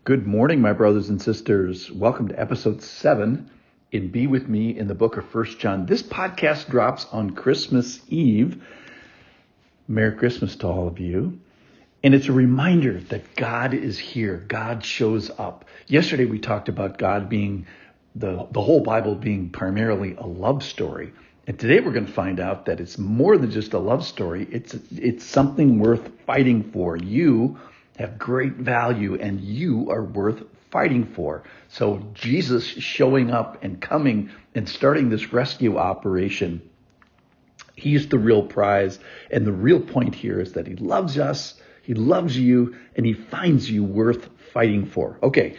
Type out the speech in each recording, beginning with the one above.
Good morning, my brothers and sisters. Welcome to episode 7 in Be With Me in the book of 1 John. This podcast drops on Christmas Eve. Merry Christmas to all of you. And it's a reminder that God is here. God shows up. Yesterday we talked about God being, the whole Bible being primarily a love story. And today we're going to find out that it's more than just a love story. It's something worth fighting for. You have great value and you are worth fighting for. So Jesus showing up and coming and starting this rescue operation, he's the real prize. And the real point here is that he loves us, he loves you, and he finds you worth fighting for. Okay,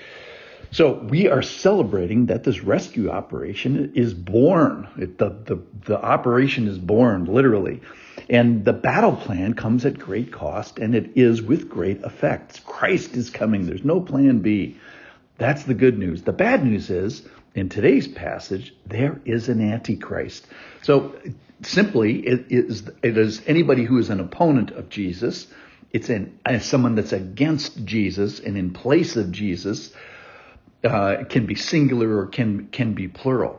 so we are celebrating that this rescue operation is born. The operation is born, literally. And the battle plan comes at great cost, and it is with great effect. Christ is coming. There's no plan B. That's the good news. The bad news is, in today's passage, there is an antichrist. So simply, it is anybody who is an opponent of Jesus. It's someone that's against Jesus and in place of Jesus. It can be singular or can be plural.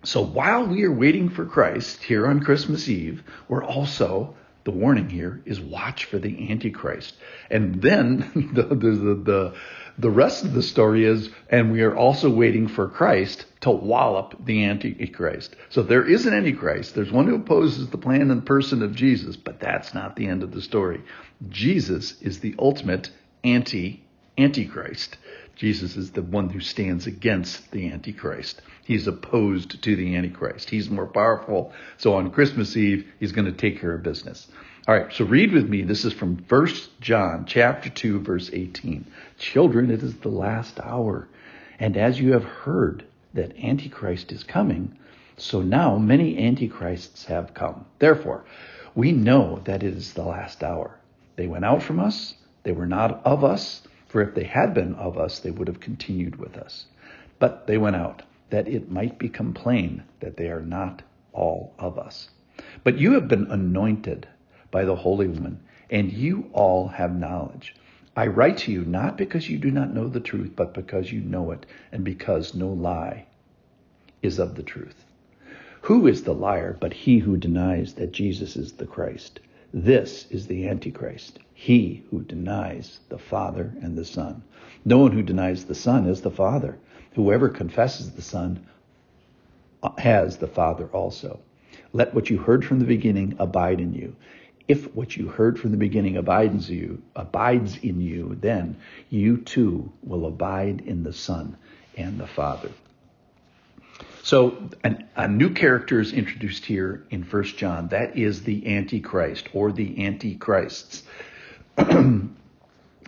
So while we are waiting for Christ here on Christmas Eve, we're also, the warning here is watch for the Antichrist. And then the rest of the story is, and we are also waiting for Christ to wallop the Antichrist. So there is an Antichrist. There's one who opposes the plan and person of Jesus, but that's not the end of the story. Jesus is the ultimate Antichrist. Jesus is the one who stands against the Antichrist. He's opposed to the Antichrist. He's more powerful. So on Christmas Eve, he's going to take care of business. All right, so read with me. This is from 1 John chapter 2, verse 18. Children, it is the last hour. And as you have heard that Antichrist is coming, so now many Antichrists have come. Therefore, we know that it is the last hour. They went out from us. They were not of us. For if they had been of us, they would have continued with us. But they went out, that it might become plain that they are not all of us. But you have been anointed by the Holy One, and you all have knowledge. I write to you not because you do not know the truth, but because you know it, and because no lie is of the truth. Who is the liar but he who denies that Jesus is the Christ? This is the Antichrist, he who denies the Father and the Son. No one who denies the Son is the Father. Whoever confesses the Son has the Father also. Let what you heard from the beginning abide in you. If what you heard from the beginning abides in you, then you too will abide in the Son and the Father. So a new character is introduced here in 1 John. That is the Antichrist or the Antichrists.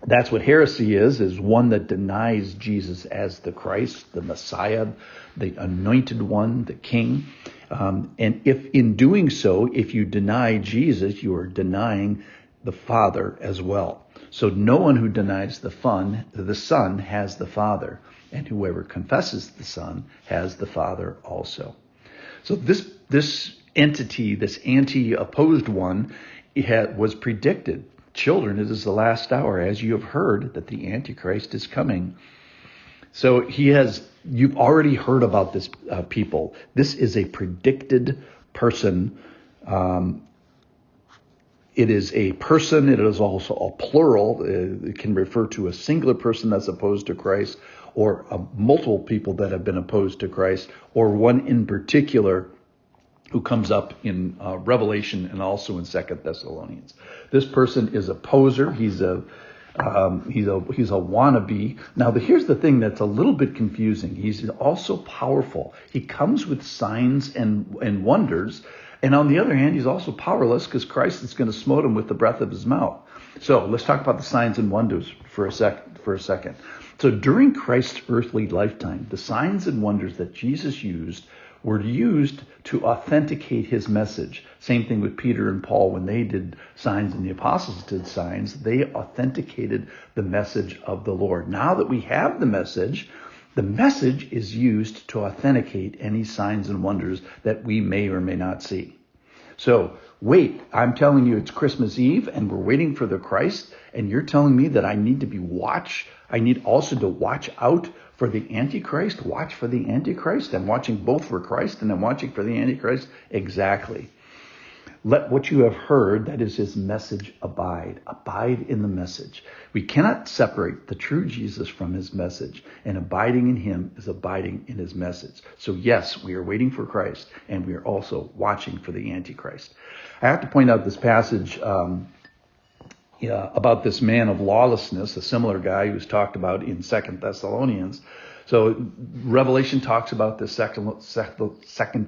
That's what heresy is one that denies Jesus as the Christ, the Messiah, the anointed one, the King. And if in doing so, if you deny Jesus, you are denying the Father as well. So no one who denies the Son has the Father. And whoever confesses the Son has the Father also. So this entity, this anti-opposed one, was predicted. Children, it is the last hour, as you have heard that the Antichrist is coming. So you've already heard about this people. This is a predicted person. It is a person. It is also a plural. It can refer to a singular person that's opposed to Christ, or multiple people that have been opposed to Christ, or one in particular who comes up in Revelation and also in 2 Thessalonians. This person is a poser. He's a wannabe. Now, here's the thing that's a little bit confusing. He's also powerful. He comes with signs and wonders. And on the other hand, he's also powerless because Christ is going to smote him with the breath of his mouth. So let's talk about the signs and wonders for a second. So during Christ's earthly lifetime, the signs and wonders that Jesus used were used to authenticate his message. Same thing with Peter and Paul when they did signs and the apostles did signs. They authenticated the message of the Lord. Now that we have the message is used to authenticate any signs and wonders that we may or may not see. So Wait, I'm telling you it's Christmas Eve and we're waiting for the Christ, and you're telling me that I need also to watch out for the Antichrist? Watch for the Antichrist? I'm watching both for Christ and I'm watching for the Antichrist? Exactly. Let what you have heard, that is his message, abide. Abide in the message. We cannot separate the true Jesus from his message, and abiding in him is abiding in his message. So yes, we are waiting for Christ, and we are also watching for the Antichrist. I have to point out this passage about this man of lawlessness, a similar guy who's talked about in 2 Thessalonians. So Revelation talks about this, 2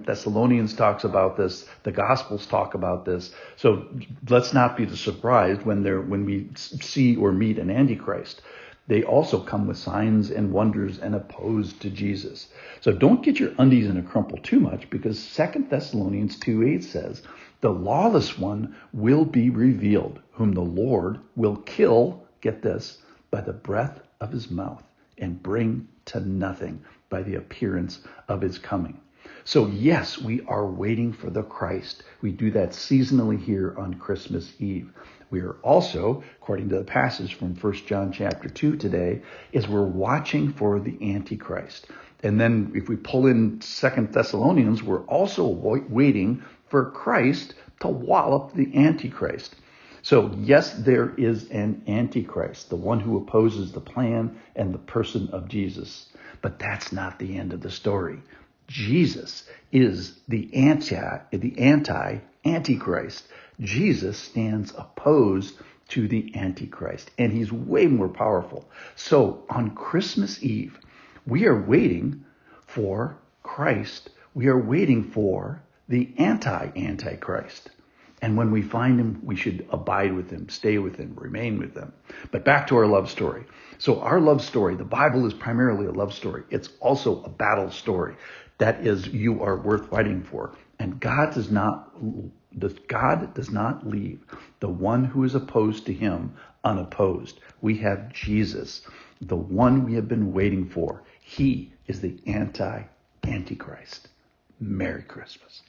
Thessalonians talks about this, the Gospels talk about this. So let's not be surprised when we see or meet an Antichrist. They also come with signs and wonders and opposed to Jesus. So don't get your undies in a crumple too much, because 2 Thessalonians 2:8 says, the lawless one will be revealed, whom the Lord will kill, get this, by the breath of his mouth, and bring to nothing by the appearance of his coming. So yes, we are waiting for the Christ. We do that seasonally here on Christmas Eve. We are also, according to the passage from 1 John chapter 2 today, is we're watching for the Antichrist. And then if we pull in 2 Thessalonians, we're also waiting for Christ to wallop the Antichrist. So yes, there is an Antichrist, the one who opposes the plan and the person of Jesus. But that's not the end of the story. Jesus is the anti-Antichrist. Jesus stands opposed to the Antichrist, and he's way more powerful. So on Christmas Eve, we are waiting for Christ. We are waiting for the anti-Antichrist. And when we find him, we should abide with him, stay with him, remain with him. But back to our love story. So our love story, the Bible is primarily a love story. It's also a battle story. That is, you are worth fighting for. And God does not leave the one who is opposed to him unopposed. We have Jesus, the one we have been waiting for. He is the anti-Antichrist. Merry Christmas.